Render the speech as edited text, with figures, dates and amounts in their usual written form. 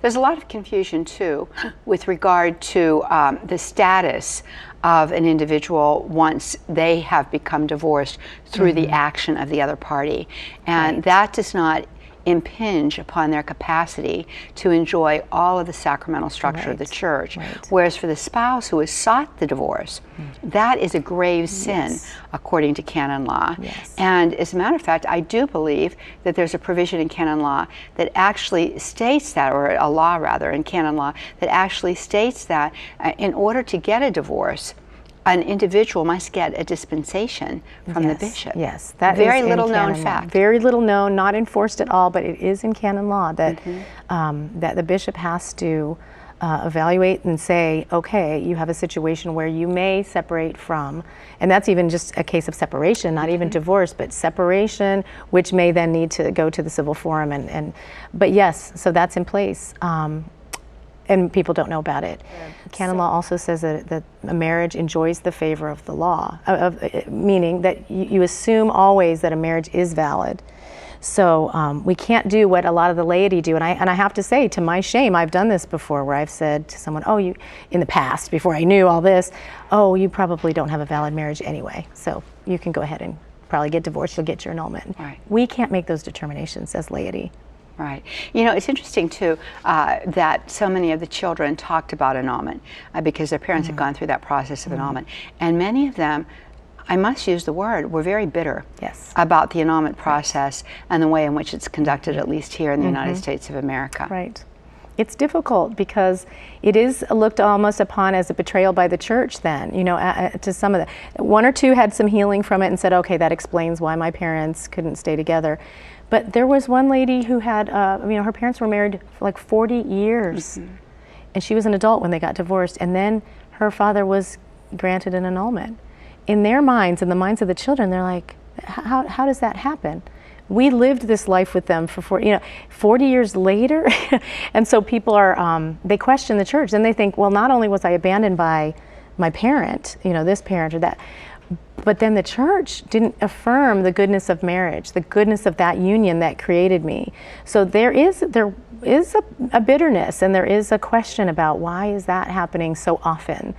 There's a lot of confusion too with regard to the status of an individual once they have become divorced through the action of the other party. And that does not impinge upon their capacity to enjoy all of the sacramental structure of the church. Whereas for the spouse who has sought the divorce, that is a grave sin according to canon law. And as a matter of fact, I do believe that there's a provision in canon law that actually states that, or a law rather, in canon law, that actually states that in order to get a divorce, an individual must get a dispensation from the bishop. Yes, that very is little in known canon fact. Law. Very little known, not enforced at all, but it is in canon law that that the bishop has to evaluate and say, okay, you have a situation where you may separate from, and that's even just a case of separation, not even divorce, but separation, which may then need to go to the civil forum. But yes, so that's in place. And people don't know about it. Canon law also says that a marriage enjoys the favor of the law, meaning that you assume always that a marriage is valid. So we can't do what a lot of the laity do. And I have to say, to my shame, I've done this before, where I've said to someone, oh, you, in the past, before I knew all this, oh, you probably don't have a valid marriage anyway, so you can go ahead and probably get divorced, you'll get your annulment. We can't make those determinations as laity. Right. You know, it's interesting too that so many of the children talked about annulment because their parents had gone through that process of annulment. And many of them, I must use the word, were very bitter about the annulment process and the way in which it's conducted, at least here in the United States of America. Right. It's difficult because it is looked almost upon as a betrayal by the church then, you know, to some of the, one or two had some healing from it and said, okay, that explains why my parents couldn't stay together. But there was one lady who had, you know, her parents were married for like 40 years, and she was an adult when they got divorced, and then her father was granted an annulment. In their minds, in the minds of the children, they're like, how does that happen? We lived this life with them for 40 years later, and so people are, they question the church, and they think, well, not only was I abandoned by my parent, you know, this parent or that, but then the church didn't affirm the goodness of marriage, the goodness of that union that created me. So there is a bitterness, and there is a question about why is that happening so often.